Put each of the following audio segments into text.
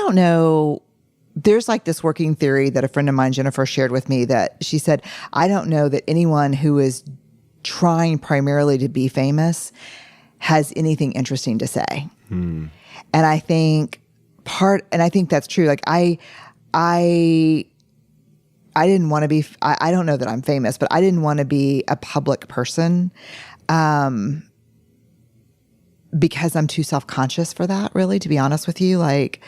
don't know. There's like this working theory that a friend of mine, Jennifer, shared with me that she said, I don't know that anyone who is trying primarily to be famous has anything interesting to say. And I think that's true. Like I didn't want to be, I don't know that I'm famous, but I didn't want to be a public person because I'm too self-conscious for that, really, to be honest with you. Like,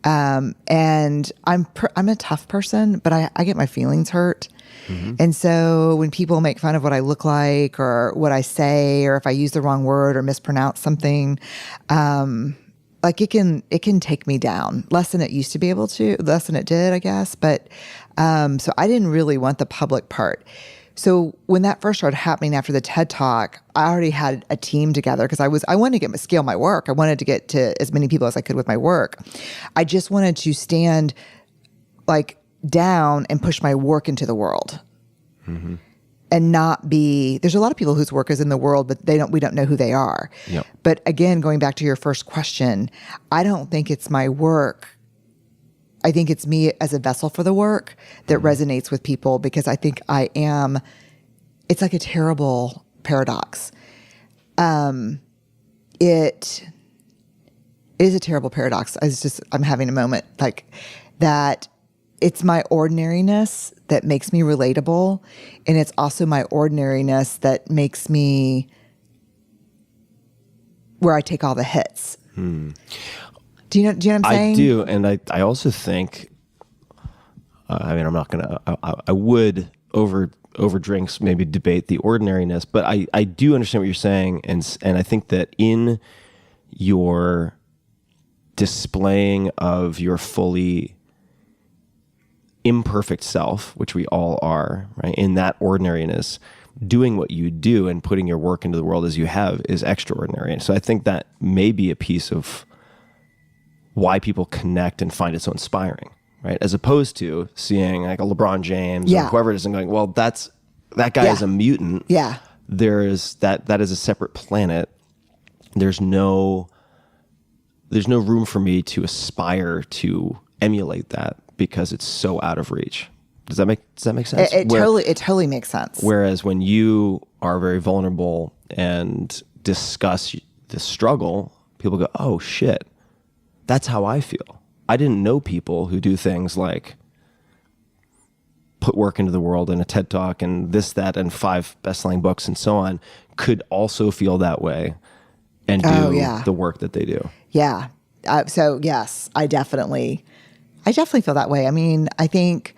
and I'm a tough person, but I get my feelings hurt. And so when people make fun of what I look like or what I say, or if I use the wrong word or mispronounce something, like it can take me down less than it used to be able to, less than it did, I guess. But, so I didn't really want the public part. So when that first started happening after the TED Talk, I already had a team together because I wanted to scale my work. I wanted to get to as many people as I could with my work. I just wanted to stand like down and push my work into the world. And not be, there's a lot of people whose work is in the world, but we don't know who they are. Yep. But again, going back to your first question, I don't think it's my work. I think it's me as a vessel for the work that resonates with people, because I think it's like a terrible paradox. It is a terrible paradox. I'm having a moment like that. It's my ordinariness that makes me relatable. And it's also my ordinariness that makes me where I take all the hits. Do you know what I'm saying? I do. And I also think, I mean, I'm not going to, I would over drinks maybe debate the ordinariness, but I do understand what you're saying. And I think that in your displaying of your fully imperfect self, which we all are, right? In that ordinariness, doing what you do and putting your work into the world as you have is extraordinary. And so I think that may be a piece of why people connect and find it so inspiring, right? As opposed to seeing like a LeBron James or whoever it is and going, well, that guy is a mutant. Yeah. There is that is a separate planet. There's no room for me to aspire to emulate that because it's so out of reach. Does that make sense? It totally makes sense. Whereas when you are very vulnerable and discuss the struggle, people go, oh shit, that's how I feel. I didn't know people who do things like put work into the world in a TED Talk and this, that, and 5 best-selling books and so on could also feel that way and do the work that they do. Yeah. So yes, I definitely feel that way. I mean, I think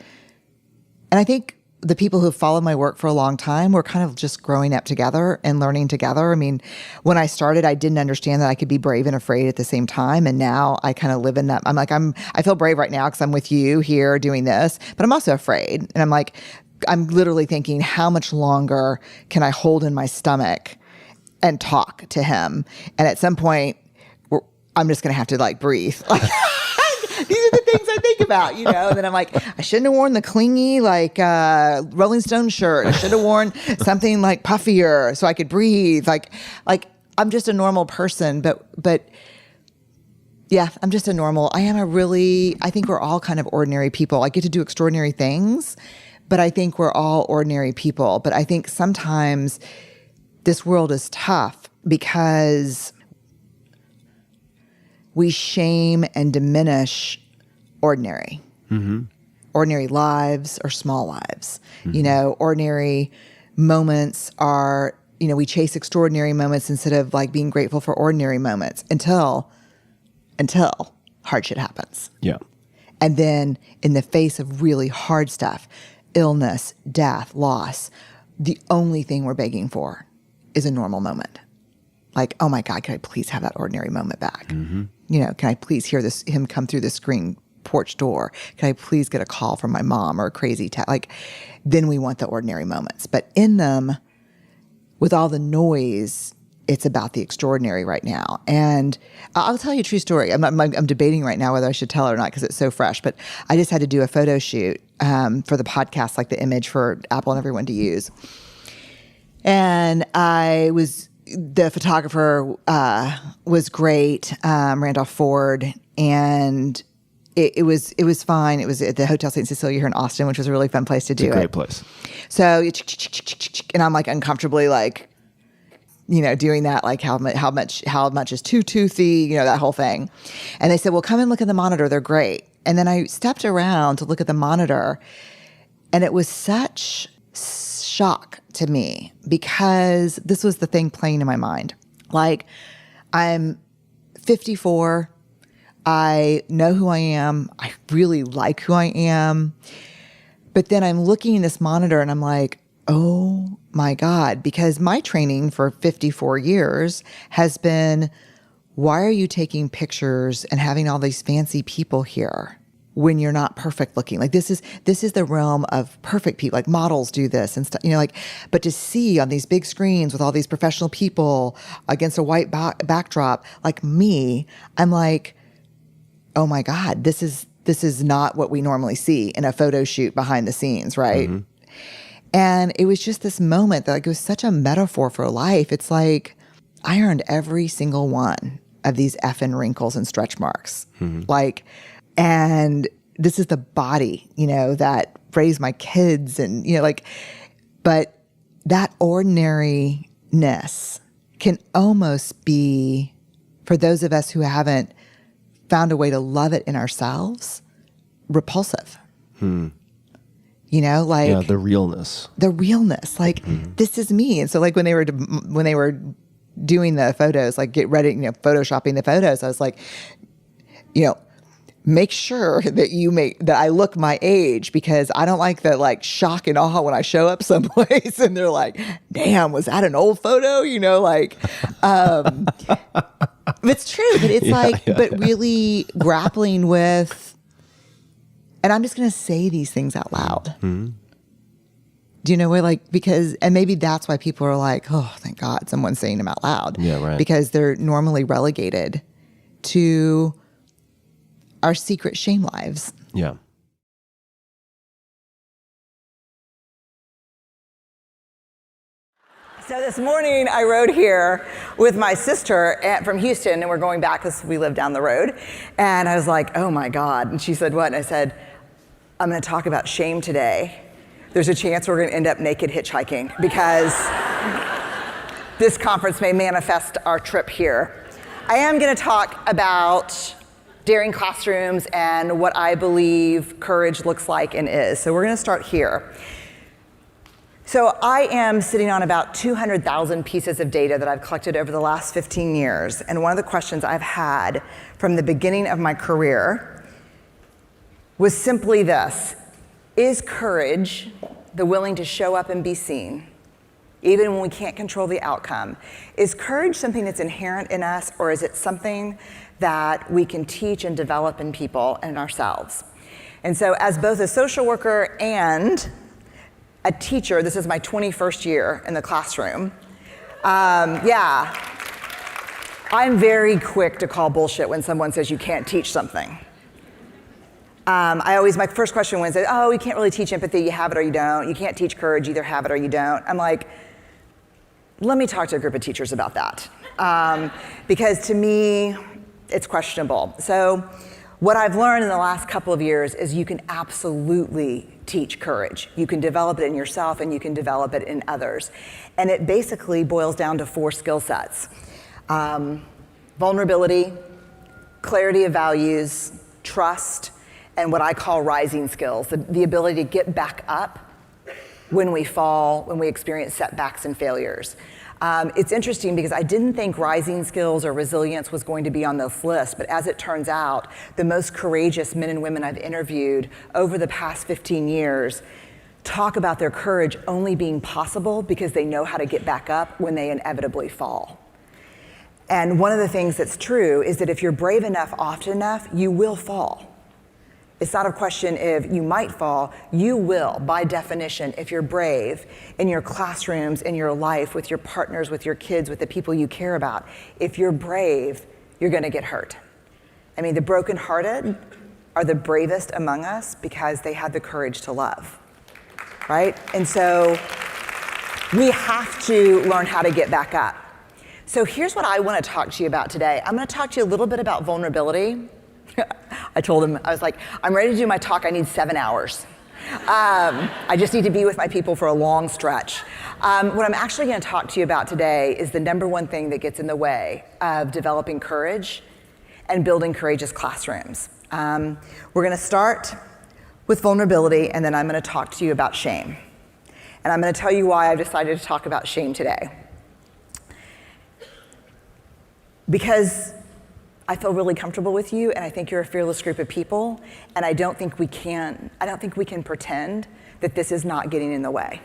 the people who follow my work for a long time were kind of just growing up together and learning together. I mean, when I started, I didn't understand that I could be brave and afraid at the same time. And now I kind of live in that. I feel brave right now because I'm with you here doing this, but I'm also afraid. And I'm literally thinking, how much longer can I hold in my stomach and talk to him? And at some point, I'm just going to have to like breathe. These are the things I think about, you know, and then I'm like, I shouldn't have worn the clingy, like, Rolling Stone shirt. I should have worn something like puffier so I could breathe. Like I'm just a normal person, but yeah, I'm just a normal, I think we're all kind of ordinary people. I get to do extraordinary things, but I think we're all ordinary people. But I think sometimes this world is tough because we shame and diminish ordinary. Ordinary lives or small lives. You know, ordinary moments are, you know, we chase extraordinary moments instead of like being grateful for ordinary moments until hard shit happens. Yeah. And then in the face of really hard stuff, illness, death, loss, the only thing we're begging for is a normal moment. Like, oh my God, can I please have that ordinary moment back? You know, can I please hear him come through the screen porch door? Can I please get a call from my mom or a crazy text? Like, then we want the ordinary moments. But in them, with all the noise, it's about the extraordinary right now. And I'll tell you a true story. I'm debating right now whether I should tell it or not because it's so fresh. But I just had to do a photo shoot for the podcast, like the image for Apple and everyone to use. And the photographer was great, Randolph Ford, and it was fine. It was at the Hotel St. Cecilia here in Austin, which was a really fun place to do it. It's a great place. So, and I'm like uncomfortably like, doing that, like how much is too toothy, that whole thing. And they said, well, come and look at the monitor. They're great. And then I stepped around to look at the monitor, and it was such shock to me because this was the thing playing in my mind. Like, I'm 54. I know who I am. I really like who I am. But then I'm looking at this monitor and I'm like, oh my God, because my training for 54 years has been, why are you taking pictures and having all these fancy people here when you're not perfect looking? Like this is the realm of perfect people, like models do this and stuff, but to see on these big screens with all these professional people against a white backdrop, like me, I'm like, oh my God, this is not what we normally see in a photo shoot behind the scenes, right? Mm-hmm. And it was just this moment that, like, it was such a metaphor for life. It's like I earned every single one of these effing wrinkles and stretch marks. Mm-hmm. Like, and this is the body, that raised my kids and, but that ordinariness can almost be, for those of us who haven't found a way to love it in ourselves, repulsive. The realness. Like, this is me. And so, like, when they were doing the photos, like get ready, photoshopping the photos, I was like, make sure that I look my age, because I don't like the like shock and awe when I show up someplace and they're like, damn, was that an old photo? It's true, but it's really grappling with, and I'm just going to say these things out loud. Mm-hmm. Do you know where, because, and maybe that's why people are like, oh, thank God someone's saying them out loud. Yeah, right. Because they're normally relegated to our secret shame lives. Yeah. So this morning I rode here with my sister from Houston, and we're going back because we live down the road. And I was like, oh my God. And she said, what? And I said, I'm going to talk about shame today. There's a chance we're going to end up naked hitchhiking because this conference may manifest our trip here. I am going to talk about daring classrooms and what I believe courage looks like and is. So we're going to start here. So I am sitting on about 200,000 pieces of data that I've collected over the last 15 years. And one of the questions I've had from the beginning of my career was simply this: is courage the willing to show up and be seen, even when we can't control the outcome? Is courage something that's inherent in us, or is it something that we can teach and develop in people and ourselves? And so as both a social worker and a teacher, this is my 21st year in the classroom. I'm very quick to call bullshit when someone says you can't teach something. My first question was, oh, you can't really teach empathy, you have it or you don't. You can't teach courage, either have it or you don't. I'm like, let me talk to a group of teachers about that. Because to me, it's questionable. So what I've learned in the last couple of years is you can absolutely teach courage. You can develop it in yourself and you can develop it in others. And it basically boils down to 4 skill sets. Vulnerability, clarity of values, trust, and what I call rising skills, the ability to get back up when we fall, when we experience setbacks and failures. It's interesting because I didn't think rising skills or resilience was going to be on this list, but as it turns out, the most courageous men and women I've interviewed over the past 15 years talk about their courage only being possible because they know how to get back up when they inevitably fall. And one of the things that's true is that if you're brave enough often enough, you will fall. It's not a question if you might fall, you will, by definition, if you're brave in your classrooms, in your life, with your partners, with your kids, with the people you care about. If you're brave, you're gonna get hurt. I mean, the brokenhearted are the bravest among us because they had the courage to love, right? And so we have to learn how to get back up. So here's what I wanna talk to you about today. I'm gonna talk to you a little bit about vulnerability. I told him, I was like, I'm ready to do my talk. I need 7 hours. I just need to be with my people for a long stretch. What I'm actually going to talk to you about today is the number one thing that gets in the way of developing courage and building courageous classrooms. We're going to start with vulnerability, and then I'm going to talk to you about shame. And I'm going to tell you why I've decided to talk about shame today. Because I feel really comfortable with you, and I think you're a fearless group of people, and I don't think we can pretend that this is not getting in the way.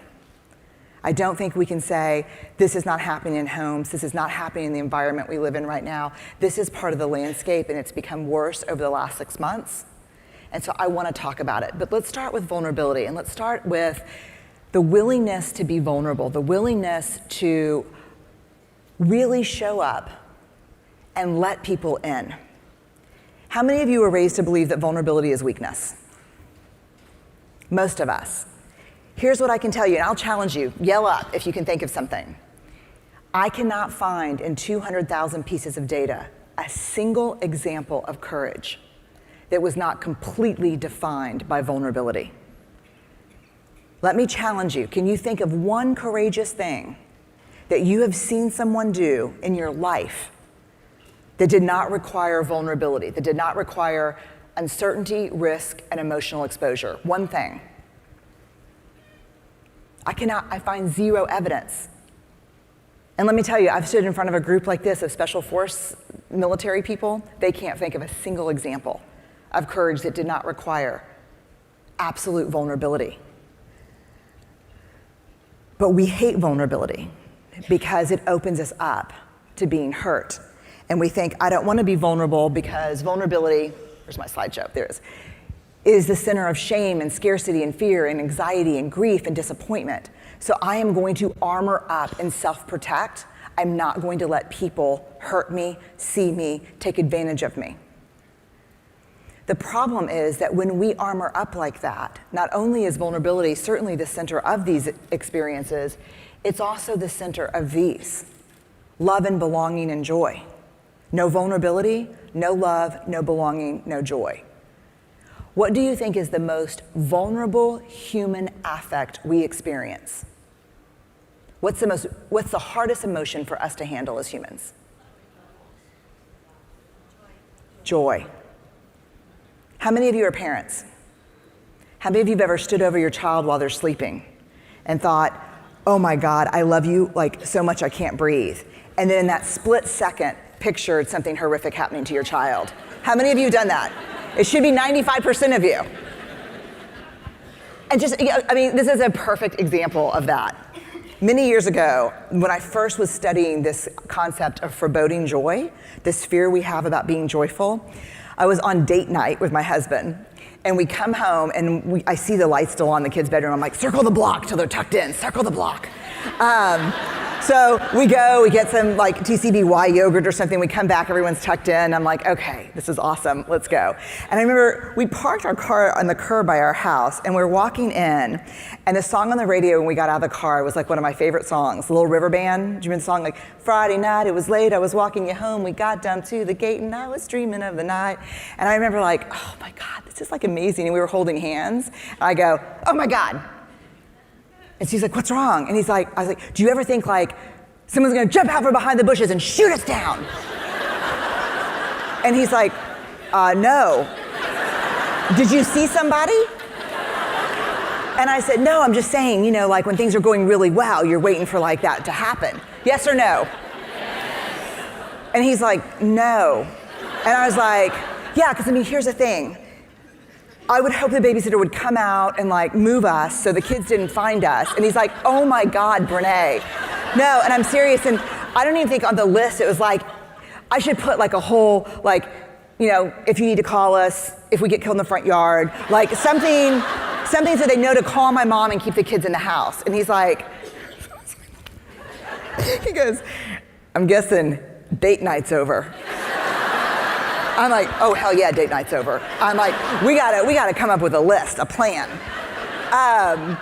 I don't think we can say, this is not happening in homes, this is not happening in the environment we live in right now. This is part of the landscape, and it's become worse over the last 6 months. And so I want to talk about it. But let's start with vulnerability, and let's start with the willingness to be vulnerable, the willingness to really show up and let people in. How many of you were raised to believe that vulnerability is weakness? Most of us. Here's what I can tell you, and I'll challenge you. Yell up if you can think of something. I cannot find in 200,000 pieces of data a single example of courage that was not completely defined by vulnerability. Let me challenge you. Can you think of one courageous thing that you have seen someone do in your life that did not require vulnerability, that did not require uncertainty, risk, and emotional exposure? One thing. I find zero evidence. And let me tell you, I've stood in front of a group like this of special force military people. They can't think of a single example of courage that did not require absolute vulnerability. But we hate vulnerability because it opens us up to being hurt. And we think, I don't want to be vulnerable because vulnerability, where's my slideshow? There it is the center of shame and scarcity and fear and anxiety and grief and disappointment. So I am going to armor up and self-protect. I'm not going to let people hurt me, see me, take advantage of me. The problem is that when we armor up like that, not only is vulnerability certainly the center of these experiences, it's also the center of these: love and belonging and joy. No vulnerability, no love, no belonging, no joy. What do you think is the most vulnerable human affect we experience? What's the hardest emotion for us to handle as humans? Joy. How many of you are parents? How many of you have ever stood over your child while they're sleeping and thought, oh my God, I love you like so much I can't breathe? And then in that split second, pictured something horrific happening to your child? How many of you have done that? It should be 95% of you. And this is a perfect example of that. Many years ago, when I first was studying this concept of foreboding joy, this fear we have about being joyful, I was on date night with my husband, and we come home, and I see the light still on in the kids' bedroom. I'm like, circle the block till they're tucked in, circle the block. So we get some like TCBY yogurt or something. We come back, everyone's tucked in. I'm like, okay, this is awesome, let's go. And I remember we parked our car on the curb by our house, and we're walking in, and the song on the radio when we got out of the car was like one of my favorite songs, Little River Band. Do you remember the song? Like, Friday night, it was late, I was walking you home, we got down to the gate, and I was dreaming of the night. And I remember like, oh my God, this is like amazing. And we were holding hands. And I go, oh my God. And she's like, what's wrong? And I was like, do you ever think like someone's gonna jump out from behind the bushes and shoot us down? And he's like, no. Did you see somebody? And I said, no, I'm just saying, like when things are going really well, you're waiting for like that to happen. Yes or no? Yes. And he's like, no. And I was like, yeah, because here's the thing. I would hope the babysitter would come out and like move us so the kids didn't find us. And he's like, oh my God, Brene. No, and I'm serious. And I don't even think on the list, it was like, I should put like a whole, like, if you need to call us, if we get killed in the front yard, like something so they know to call my mom and keep the kids in the house. And he's like, he goes, I'm guessing date night's over. I'm like, oh, hell yeah, date night's over. I'm like, we gotta come up with a list, a plan. Yeah,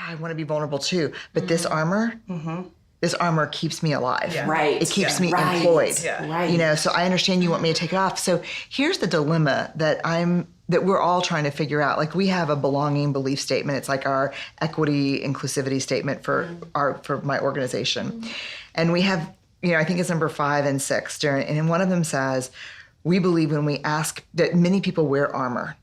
I want to be vulnerable too. But this armor, this armor keeps me alive. Yeah. Right. It keeps me Right. employed. Yeah. Right. You know, so I understand you want me to take it off. So here's the dilemma that we're all trying to figure out. Like, we have a belonging belief statement. It's like our equity inclusivity statement for my organization. And we have, you know, I think it's number 5 and 6 and one of them says, we believe when we ask that many people wear armor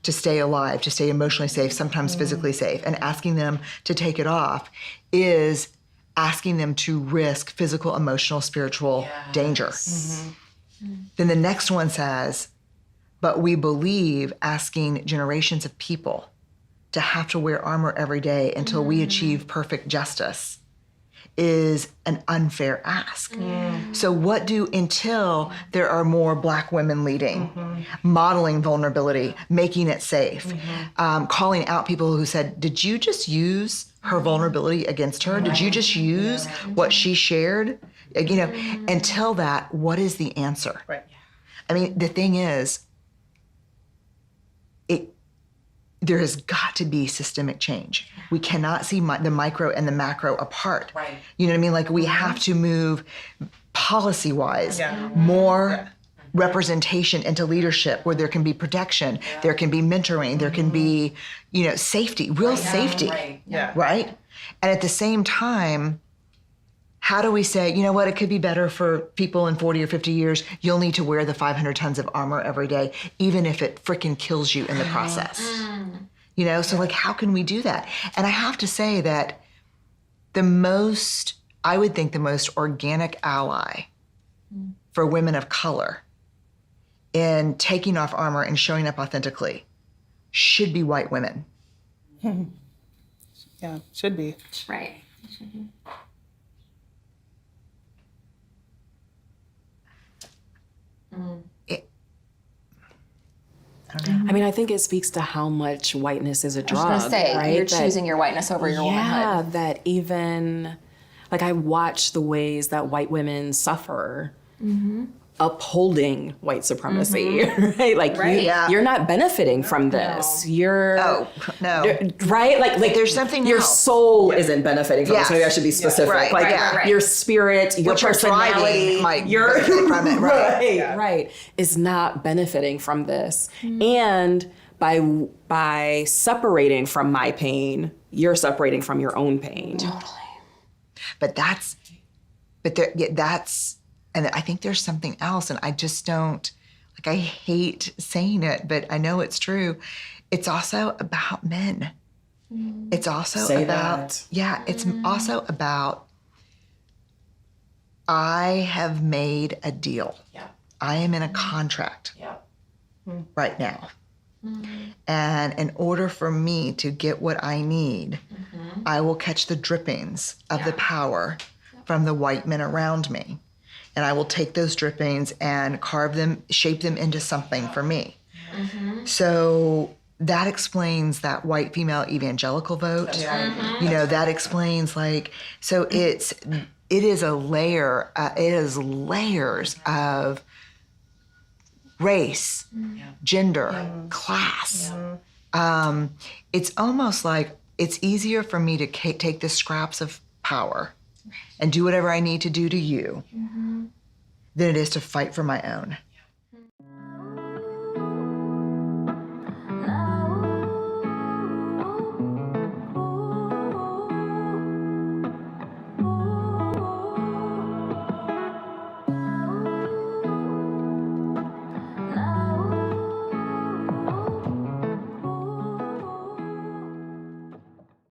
to stay alive, to stay emotionally safe, sometimes physically safe, and asking them to take it off is asking them to risk physical, emotional, spiritual danger. Then the next one says, but we believe asking generations of people to have to wear armor every day until we achieve perfect justice is an unfair ask. So until there are more Black women leading, modeling vulnerability, making it safe, calling out people who said, did you just use her vulnerability against her? Did you just use what she shared? You know, until that, what is the answer? Right. I mean, the thing is, there has got to be systemic change. We cannot see the micro and the macro apart. Right. You know what I mean? Like, we have to move policy-wise more representation into leadership where there can be protection, there can be mentoring, there can be, you know, safety, real safety, right? And at the same time, how do we say, you know what, it could be better for people in 40 or 50 years, you'll need to wear the 500 tons of armor every day, even if it frickin' kills you in the process. You know, so like, how can we do that? And I have to say that I would think the most organic ally for women of color in taking off armor and showing up authentically should be white women. Yeah, should be. Right. I mean, I think it speaks to how much whiteness is a drug. I was going to say, right? you're choosing your whiteness over your womanhood. Yeah, that even, like, I watch the ways that white women suffer upholding white supremacy, right? Like, you're not benefiting from this. No. Right? Like there's something your else. soul isn't benefiting from this. Yes. Maybe I should be specific. Right, like, right. your spirit, your What you're personality, driving might benefit from it, right? right, is not benefiting from this. And by separating from my pain, you're separating from your own pain. Totally. And I think there's something else, and I just don't, like, I hate saying it, but I know it's true. It's also about men. It's also it's also about, I have made a deal. Yeah. I am in a contract right now. And in order for me to get what I need, I will catch the drippings of the power from the white men around me. And I will take those drippings and carve them, shape them into something for me. So that explains that white female evangelical vote. You know, that explains, like, so it is layers of race, gender, class. It's almost like it's easier for me to take the scraps of power and do whatever I need to do to you than it is to fight for my own.